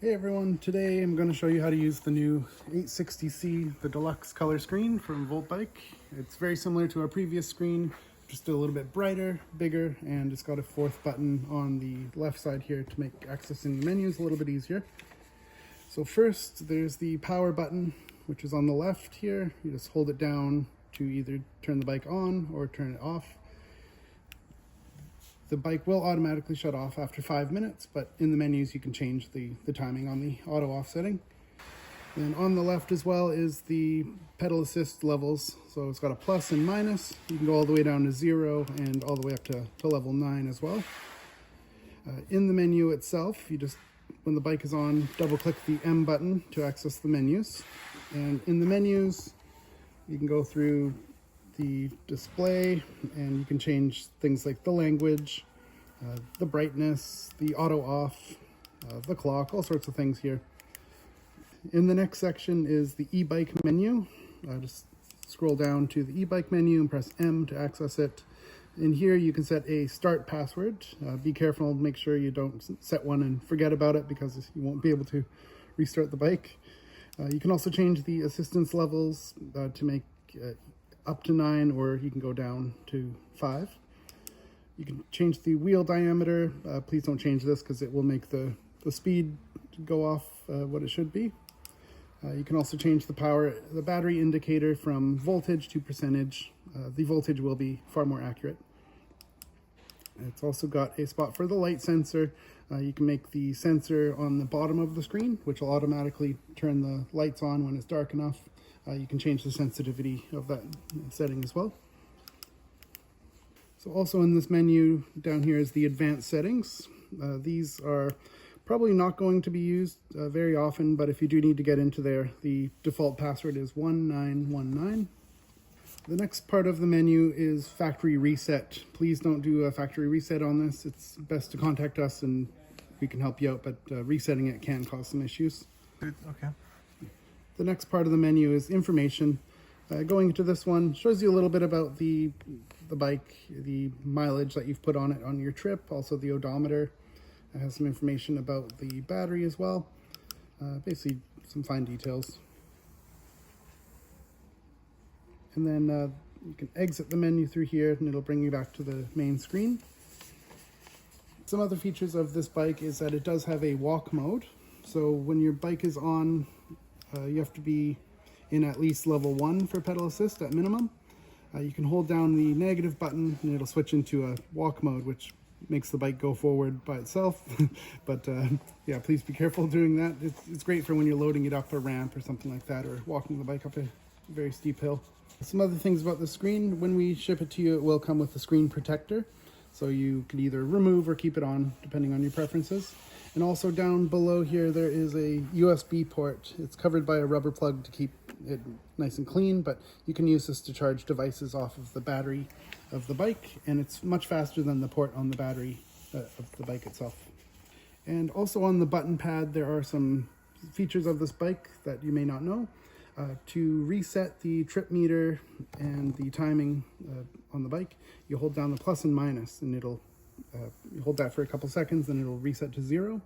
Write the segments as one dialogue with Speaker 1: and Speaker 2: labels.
Speaker 1: Hey everyone, today I'm going to show you how to use the new 860C, the deluxe color screen from VoltBike. It's very similar to our previous screen, just a little bit brighter, bigger, and it's got a fourth button on the left side here to make accessing the menus a little bit easier. So first, there's the power button, which is on the left here. You just hold it down to either turn the bike on or turn it off. The bike will automatically shut off after 5 minutes, but in the menus you can change the timing on the auto off setting. And on the left as well is the pedal assist levels. So it's got a plus and minus. You can go all the way down to 0 and all the way up to level 9 as well. In the menu itself, you just, when the bike is on, double click the M button to access the menus. And in the menus, you can go through the display and you can change things like the language, the brightness, the auto off, the clock, all sorts of things here. In the next section is the e-bike menu. Just scroll down to the e-bike menu and press M to access it. In here you can set a start password. Be careful, make sure you don't set one and forget about it because you won't be able to restart the bike. You can also change the assistance levels to make up to 9, or you can go down to 5. You can change the wheel diameter. Please don't change this because it will make the speed go off what it should be. You can also change the battery indicator from voltage to percentage. The voltage will be far more accurate. It's also got a spot for the light sensor. You can make the sensor on the bottom of the screen, which will automatically turn the lights on when it's dark enough. You can change the sensitivity of that setting as well. So also in this menu down here is the advanced settings. These are probably not going to be used very often, but if you do need to get into there, the default password is 1919. The next part of the menu is factory reset. Please don't do a factory reset on this. It's best to contact us and we can help you out, but resetting it can cause some issues.
Speaker 2: Okay.
Speaker 1: The next part of the menu is information. Going into this one shows you a little bit about the bike, the mileage that you've put on it on your trip, also the odometer. It has some information about the battery as well. Basically some fine details. And then you can exit the menu through here and it'll bring you back to the main screen. Some other features of this bike is that it does have a walk mode. So when your bike is on, you have to be in at least level 1 for pedal assist at minimum. You can hold down the negative button and it'll switch into a walk mode, which makes the bike go forward by itself. But yeah, please be careful doing that. It's great for when you're loading it up a ramp or something like that, or walking the bike up a very steep hill. Some other things about the screen: when we ship it to you, it will come with a screen protector. So you can either remove or keep it on, depending on your preferences. And also down below here, there is a USB port. It's covered by a rubber plug to keep it nice and clean, but you can use this to charge devices off of the battery of the bike, and it's much faster than the port on the battery of the bike itself. And also on the button pad, there are some features of this bike that you may not know. To reset the trip meter and the timing on the bike, you hold down the plus and minus, and it'll you hold that for a couple seconds and it'll reset to 0.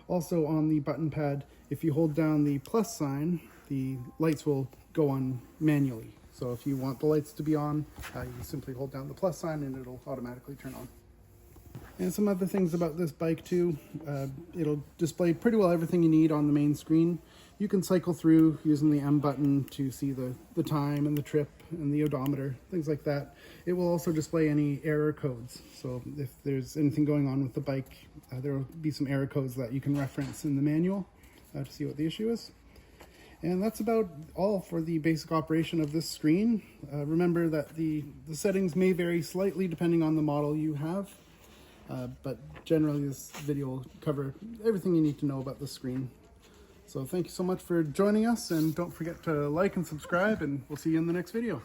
Speaker 1: Also on the button pad, if you hold down the plus sign, the lights will go on manually. So if you want the lights to be on, you simply hold down the plus sign and it'll automatically turn on. And some other things about this bike too, it'll display pretty well everything you need on the main screen. You can cycle through using the M button to see the time and the trip and the odometer, things like that. It will also display any error codes. So if there's anything going on with the bike, there will be some error codes that you can reference in the manual to see what the issue is. And that's about all for the basic operation of this screen. Remember that the settings may vary slightly depending on the model you have. But generally this video will cover everything you need to know about the screen. So thank you so much for joining us, and don't forget to like and subscribe, and we'll see you in the next video.